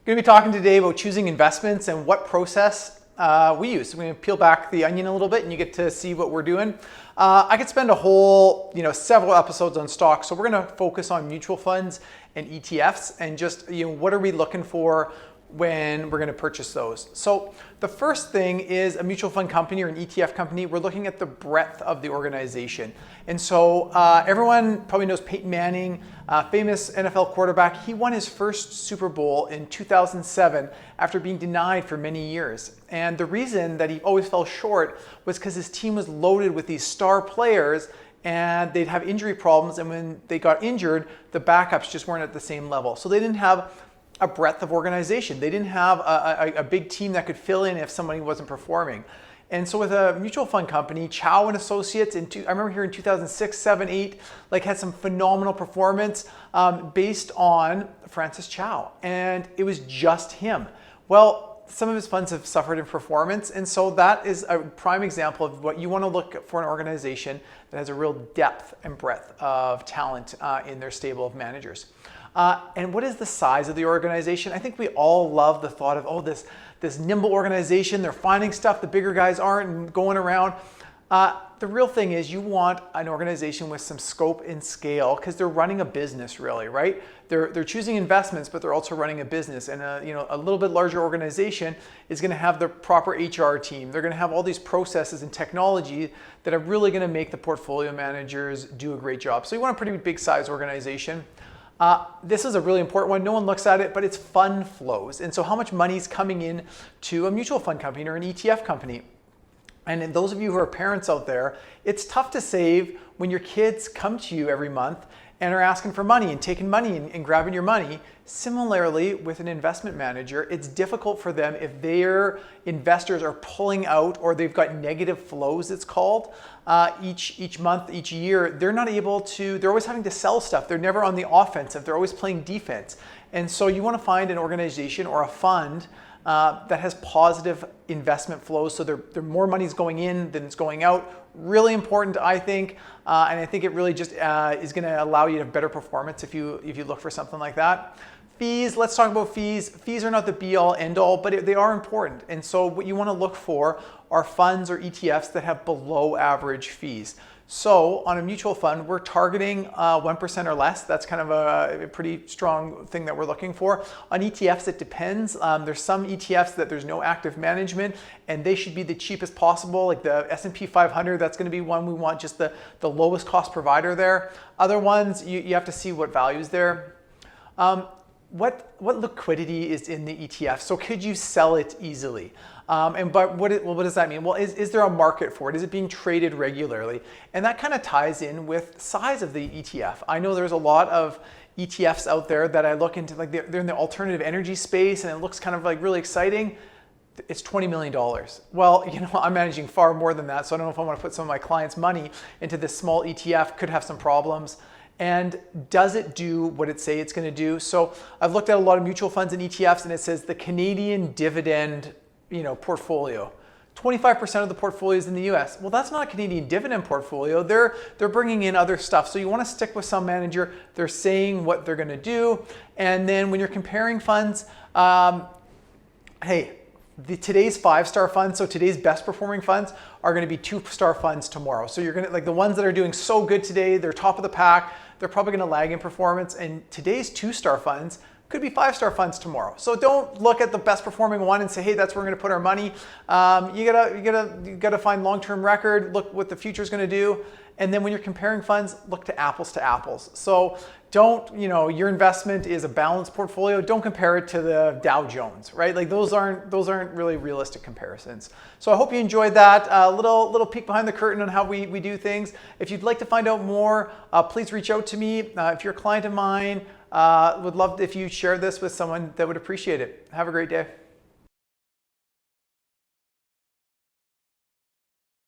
Going to be talking today about choosing investments and what process we use. So we're going to peel back the onion a little bit and you get to see what we're doing. I could spend a whole, several episodes on stocks. So we're going to focus on mutual funds and ETFs and just, what are we looking for when we're going to purchase those. So the first thing is a mutual fund company or an ETF company. We're looking at the breadth of the organization. And so everyone probably knows Peyton Manning, famous NFL quarterback. He won his first Super Bowl in 2007 after being denied for many years. And the reason that he always fell short was because his team was loaded with these star players and they'd have injury problems. And when they got injured, the backups just weren't at the same level. So they didn't have a breadth of organization. They didn't have a big team that could fill in if somebody wasn't performing. And so with a mutual fund company, Chow and Associates, I remember here in 2006, 7, 8, had some phenomenal performance based on Francis Chow. And it was just him. Well, some of his funds have suffered in performance. And so that is a prime example of what you want to look for an organization that has a real depth and breadth of talent in their stable of managers. And what is the size of the organization? I think we all love the thought of, this nimble organization, they're finding stuff the bigger guys aren't going around. The real thing is you want an organization with some scope and scale because they're running a business really, right? They're choosing investments, but they're also running a business. And a little bit larger organization is going to have the proper HR team. They're going to have all these processes and technology that are really going to make the portfolio managers do a great job. So you want a pretty big size organization. This is a really important one. No one looks at it, but it's fund flows. And so how much money is coming in to a mutual fund company or an ETF company? And those of you who are parents out there, it's tough to save when your kids come to you every month and are asking for money and taking money and grabbing your money. Similarly, with an investment manager, it's difficult for them if their investors are pulling out or they've got negative flows, it's called, each month, each year. They're not able to, they're always having to sell stuff. They're never on the offensive. They're always playing defense. And so you want to find an organization or a fund that has positive investment flows. So there more money's going in than it's going out. Really important, I think. And I think it really just is going to allow you to have better performance if you look for something like that. Fees, let's talk about fees. Fees are not the be all end all, but they are important. And so what you want to look for are funds or ETFs that have below average fees. So on a mutual fund, we're targeting 1% or less. That's kind of a pretty strong thing that we're looking for. On ETFs, it depends. There's some ETFs that there's no active management and they should be the cheapest possible. Like the S&P 500, that's going to be one we want, just the lowest cost provider there. Other ones, you have to see what value is there. What liquidity is in the ETF? So could you sell it easily? But what does that mean? Well, is there a market for it? Is it being traded regularly? And that kind of ties in with size of the ETF. I know there's a lot of ETFs out there that I look into, they're in the alternative energy space and it looks kind of really exciting. It's $20 million. Well, I'm managing far more than that. So I don't know if I want to put some of my clients' money into this small ETF, could have some problems. And does it do what it say it's going to do? So I've looked at a lot of mutual funds and ETFs and it says the Canadian dividend portfolio. 25% of the portfolio is in the US. Well, that's not a Canadian dividend portfolio. They're bringing in other stuff. So you want to stick with some manager. They're saying what they're going to do. And then when you're comparing funds, today's 5-star funds, so today's best performing funds are going to be 2-star funds tomorrow. So you're going to the ones that are doing so good today, they're top of the pack, they're probably going to lag in performance. And today's 2-star funds could be 5-star funds tomorrow. So don't look at the best performing one and say, hey, that's where we're going to put our money. You gotta find long-term record, look what the future is going to do. And then when you're comparing funds, look to apples. So don't, your investment is a balanced portfolio. Don't compare it to the Dow Jones, right? Those aren't really realistic comparisons. So I hope you enjoyed that little peek behind the curtain on how we do things. If you'd like to find out more, please reach out to me. If you're a client of mine, would love if you share this with someone that would appreciate it. Have a great day.